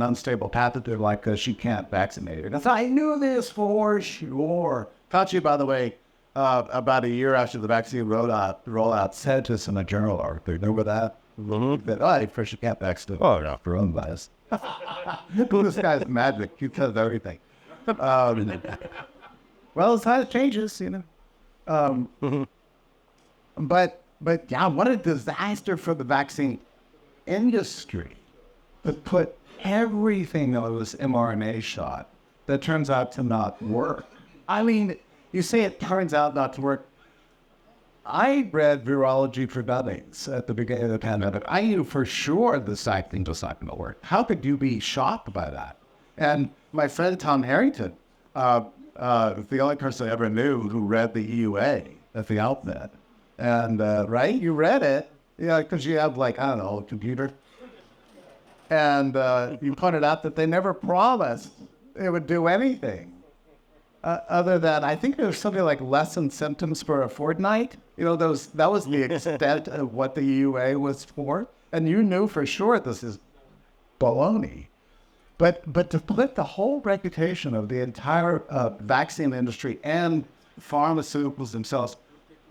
unstable pathogen like she can't vaccinate her. I knew this for sure. Fauci, by the way, about a year after the vaccine rollout, said to us in a journal article, remember that? Mm-hmm. That, first you can't vaccinate coronavirus. This guy's magic. He does everything. Well, science changes, But yeah, what a disaster for the vaccine industry to put everything that was mRNA shot that turns out to not work. I mean, you say it turns out not to work. I read virology for dummies at the beginning of the pandemic. I knew for sure the thing was not going to work. How could you be shocked by that? And my friend Tom Harrington, the only person I ever knew who read the EUA at the outlet. And, right, you read it, because you have, I don't know, a computer. And you pointed out that they never promised it would do anything other than, I think there was something like lessen symptoms for a fortnight. That was the extent of what the EUA was for. And you knew for sure this is baloney. But to put the whole reputation of the entire vaccine industry and pharmaceuticals themselves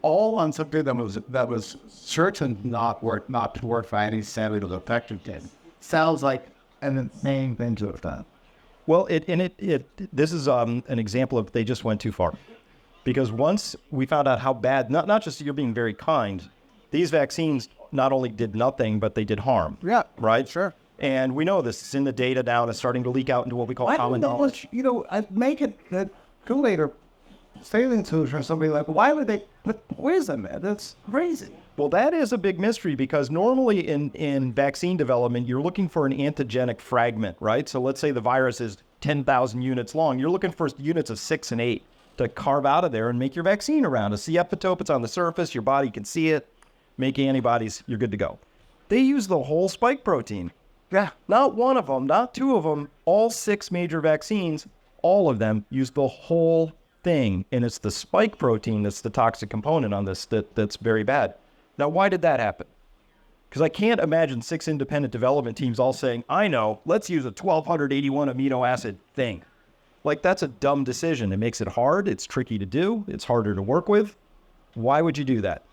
all on something that was certain not to work by any standard of effectiveness sounds like an insane thing to have done. Well, this is an example of they just went too far. Because once we found out how bad, not just you're being very kind, these vaccines not only did nothing, but they did harm. Yeah. Right? Sure. And we know this. It's in the data now. It's starting to leak out into what we call common knowledge. I'd make it that Kool-Aid or saline solution or somebody why would they put poison in? That's crazy. Well, that is a big mystery because normally in vaccine development, you're looking for an antigenic fragment, right? So let's say the virus is 10,000 units long. You're looking for units of 6 and 8 to carve out of there and make your vaccine around. It's the epitope. It's on the surface. Your body can see it. Make antibodies. You're good to go. They use the whole spike protein. Yeah. Not one of them, not two of them. All 6 major vaccines, all of them use the whole thing. And it's the spike protein that's the toxic component on this that's very bad. Now, why did that happen? Because I can't imagine 6 independent development teams all saying, I know, let's use a 1281 amino acid thing. That's a dumb decision. It makes it hard. It's tricky to do. It's harder to work with. Why would you do that?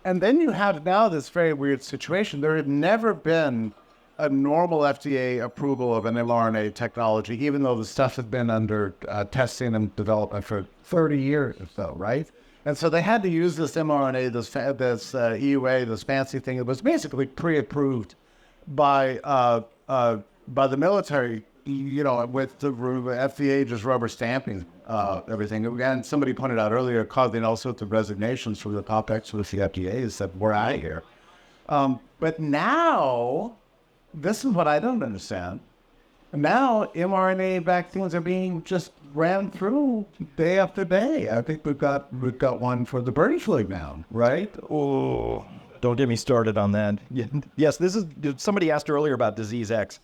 And then you have now this very weird situation. There had never been a normal FDA approval of an mRNA technology, even though the stuff had been under testing and development for 30 years or so, right? And so they had to use this mRNA, this EUA, this fancy thing. It was basically pre-approved by the military, with the FDA just rubber stamping everything. Again, somebody pointed out earlier, causing all sorts of resignations from the top experts of the FDA, said, we're out of here. But now, this is what I don't understand. Now, mRNA vaccines are being just ran through day after day. I think we've got one for the bird flu now, right? Oh, don't get me started on that. Yes, this is. Somebody asked earlier about disease X.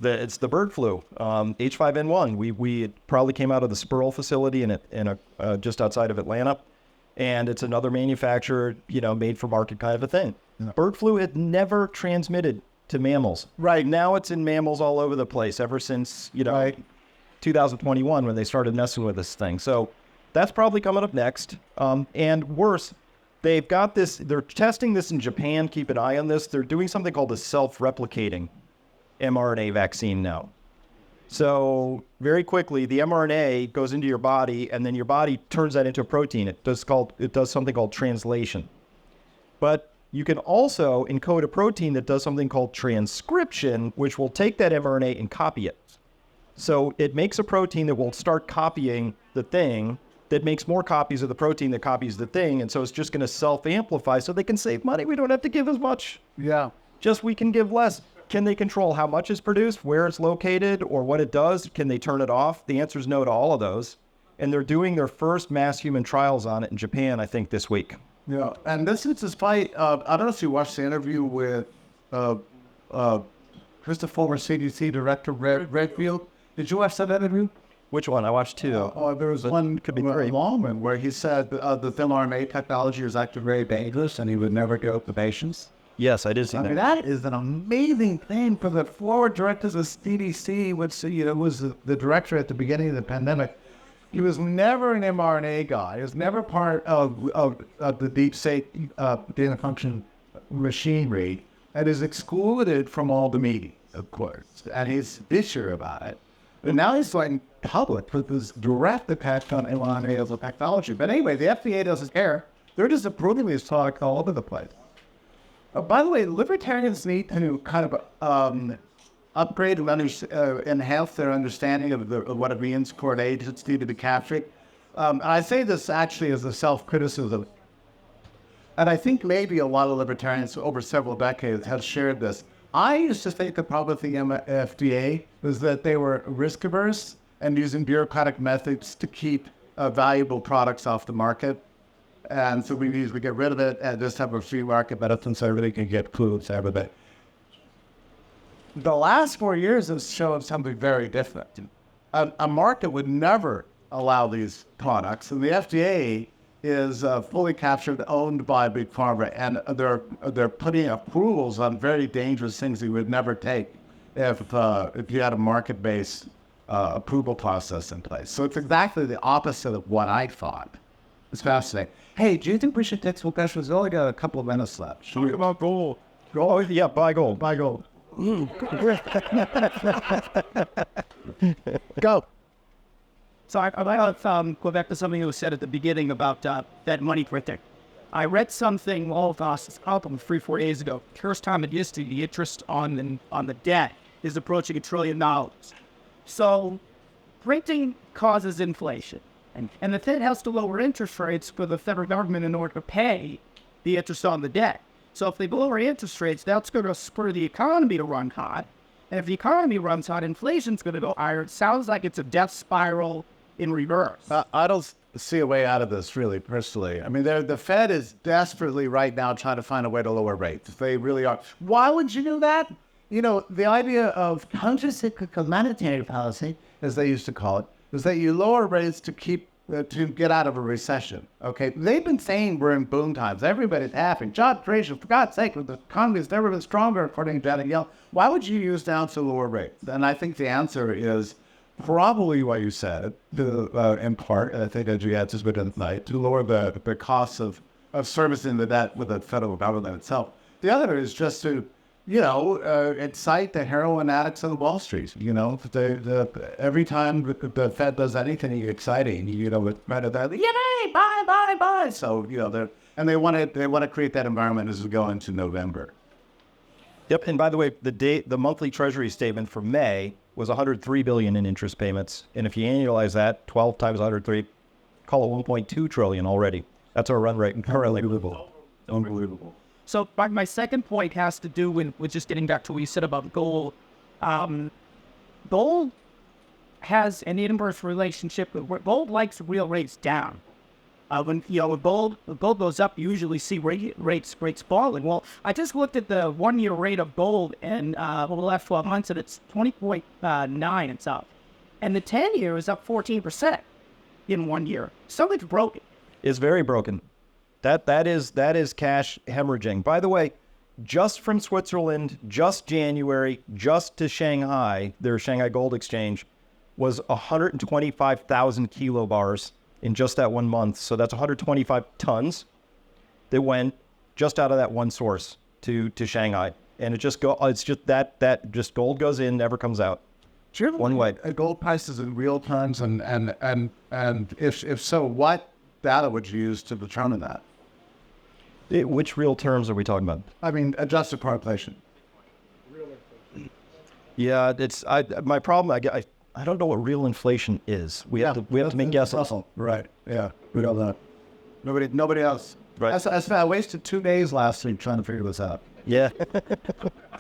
It's the bird flu, H5N1. We it probably came out of the Spurl facility just outside of Atlanta, and it's another manufacturer, made for market kind of a thing. Yeah. Bird flu had never transmitted to mammals. Right now, it's in mammals all over the place ever since 2021 when they started messing with this thing. So that's probably coming up next. And worse, they've got this. They're testing this in Japan. Keep an eye on this. They're doing something called a self-replicating mRNA vaccine now. So very quickly, the mRNA goes into your body, and then your body turns that into a protein. It does something called translation. But you can also encode a protein that does something called transcription, which will take that mRNA and copy it. So it makes a protein that will start copying the thing that makes more copies of the protein that copies the thing. And so it's just going to self-amplify so they can save money. We don't have to give as much. Yeah. Just we can give less. Can they control how much is produced, where it's located, or what it does? Can they turn it off? The answer is no to all of those. And they're doing their first mass human trials on it in Japan, I think, this week. Yeah, and this is despite, I don't know if you watched the interview with Christopher, former CDC Director Redfield. Did you watch that interview? Which one? I watched two. There was one could be very long one where he said the thin RNA technology is actually very dangerous and he would never go to patients. Yes, I did see that. Mean, that is an amazing thing for the former director of the CDC, which was the director at the beginning of the pandemic. He was never an mRNA guy. He was never part of the deep state data function machinery, and is excluded from all the meetings, of course. And he's bitter about it. But now he's going public with this direct attack on mRNA as a technology. But anyway, the FDA doesn't care. They're just approving these talks all over the place. By the way, libertarians need to kind of upgrade and enhance their understanding of what it means court agency to be captured. I say this actually as a self-criticism. And I think maybe a lot of libertarians over several decades have shared this. I used to think the problem with the FDA was that they were risk-averse and using bureaucratic methods to keep valuable products off the market. And so we get rid of it and just have a free market medicine so everybody can get foods, everything. The last 4 years have shown something very different. A market would never allow these products, and the FDA is fully captured, owned by Big Pharma, and they're putting approvals on very dangerous things you would never take if you had a market-based approval process in place. So it's exactly the opposite of what I thought. It's fascinating. Hey, do you think we should take some questions? We only got a couple of minutes left. Should we talk about gold? Gold? Yeah, buy gold. Buy gold. Go. So I go back to something you said at the beginning about that money printing. I read something about 3-4 days ago. First time it used to, the interest on the debt is approaching $1 trillion. So printing causes inflation. And the Fed has to lower interest rates for the federal government in order to pay the interest on the debt. So if they lower interest rates, that's going to spur the economy to run hot. And if the economy runs hot, inflation's going to go higher. It sounds like it's a death spiral in reverse. I don't see a way out of this, really, personally. I mean, the Fed is desperately right now trying to find a way to lower rates. They really are. Why would you do that? The idea of countercyclical monetary policy, as they used to call it, is that you lower rates to get out of a recession. Okay, they've been saying we're in boom times. Everybody's happy. Job creation, for God's sake, the economy's never been stronger, according to Janet Yellen. Why would you use down to lower rates? And I think the answer is probably what you said, in part. I think as you had just been tonight, to lower the costs of servicing the debt with the federal government itself. The other is just to incite the heroin addicts on Wall Street. Every time the Fed does anything exciting, it's kind of that, yay, buy. So they want to create that environment as we go into November. Yep. And by the way, the monthly Treasury statement for May was $103 billion in interest payments, and if you annualize that, 12 times 103, call it 1.2 trillion already. That's our run rate currently. Unbelievable. So my second point has to do with just getting back to what you said about gold. Gold has an inverse relationship. Gold likes real rates down. When gold goes up, you usually see rates falling. Well, I just looked at the 1 year rate of gold and over the last 12 months, and it's 20.9. It's up, and the 10-year is up 14% in 1 year. Something's broken. It's very broken. That is cash hemorrhaging. By the way, just from Switzerland, just January, just to Shanghai, their Shanghai Gold Exchange, was 125,000 kilobars in just that 1 month. So that's 125 tons that went just out of that one source to Shanghai. And it's just just gold goes in, never comes out. Sure. One way. Gold prices in real terms, and if so, what data would you use to determine that? Which real terms are we talking about? I mean, adjusted for inflation. Yeah, my problem. I don't know what real inflation is. We have to make guesses. Right. Yeah. We don't know. Nobody else. Right. I wasted 2 days last week trying to figure this out. Yeah.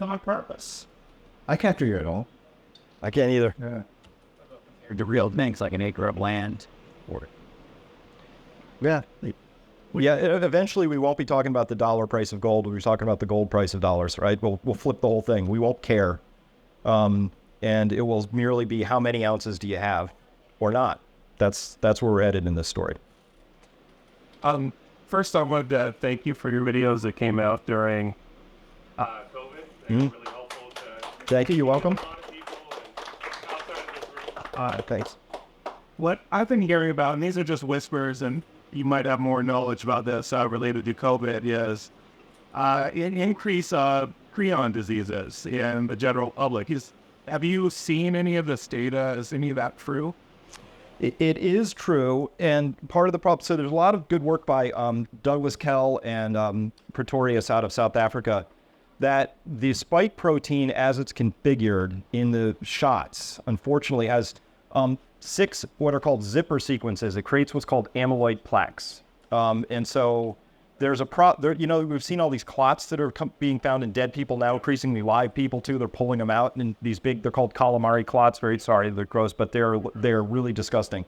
On purpose. I can't figure it all. I can't either. Yeah. The real things like an acre of land or Yeah. Yeah, eventually we won't be talking about the dollar price of gold. We'll be talking about the gold price of dollars, right? We'll flip the whole thing. We won't care. And it will merely be how many ounces do you have or not. That's where we're headed in this story. First, I wanted to thank you for your videos that came out during COVID. They were really helpful to Thank you. You're welcome. a lot of people and outside of this group. Thanks. What I've been hearing about, and these are just whispers, and you might have more knowledge about this related to COVID, is an increase of prion diseases in the general public. Have you seen any of this data? Is any of that true? It is true, and part of the problem. So there's a lot of good work by Douglas Kell and Pretorius out of South Africa, that the spike protein, as it's configured in the shots, unfortunately has 6 what are called zipper sequences. It creates what's called amyloid plaques, and so there's we've seen all these clots that are being found in dead people now, increasingly live people too. They're pulling them out, and these they're called calamari clots. Very sorry, they're gross, but they're really disgusting,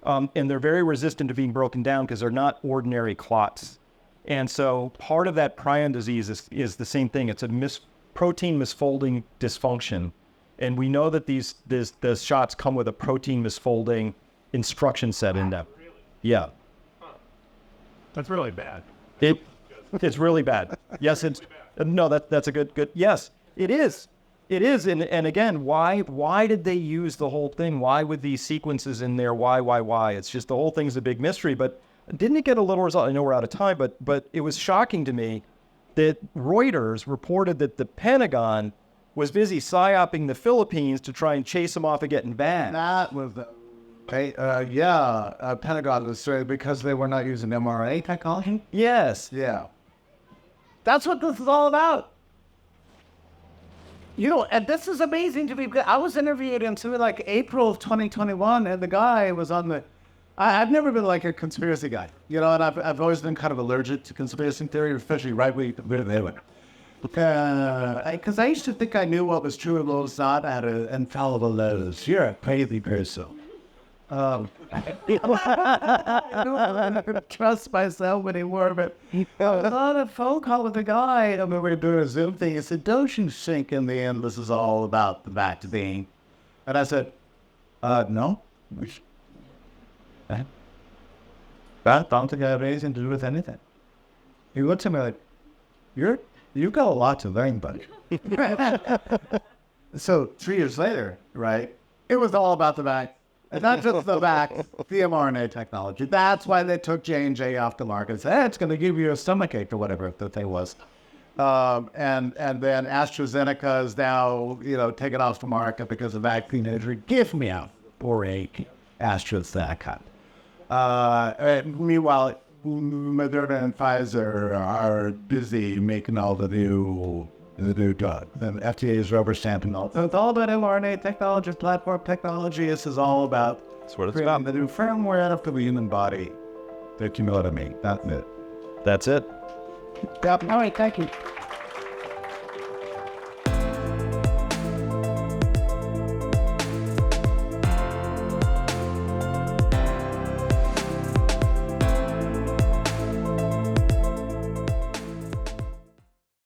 and they're very resistant to being broken down because they're not ordinary clots. And so part of that prion disease is the same thing. It's a protein misfolding dysfunction. And we know that the shots come with a protein misfolding instruction set in them. Really? Yeah. That's really bad. It's really bad. Yes, it's no. That's a good. Yes, it is. It is. And again, why did they use the whole thing? Why with these sequences in there? Why? It's just the whole thing's a big mystery. But didn't it get a little result? I know we're out of time, but it was shocking to me that Reuters reported that the Pentagon was busy psyoping the Philippines to try and chase them off of getting banned. That was the Pentagon was saying because they were not using mRNA technology. Yes. Yeah. That's what this is all about. And this is amazing to me because I was interviewed in something like April of 2021, and the guy was on the. I've never been like a conspiracy guy, and I've always been kind of allergic to conspiracy theory, especially right-wing. Because I used to think I knew what was true and what was not. I had an infallible nose. You're a crazy person. I don't trust myself anymore, but I was on a phone call with a guy, and we were doing a Zoom thing. He said, "Don't you think in the end this is all about the vaccine?" And I said, "No. That don't think I have anything to do with anything." He looked at me like, "You've got a lot to learn, buddy." So 3 years later, right, it was all about the vaccine. And not just the mRNA technology. That's why they took J&J off the market and said, it's going to give you a stomachache or whatever the thing was. And then AstraZeneca is now, taken off the market because of vaccine injury. Give me a break, AstraZeneca. Meanwhile, Moderna and Pfizer are busy making all the new drugs. And FDA is rubber stamping all. So it's all about mRNA technology, platform technology. This is all about That's what it's creating about. the new firmware for the human body. That you know what I mean. That's it. That's it. All right, thank you.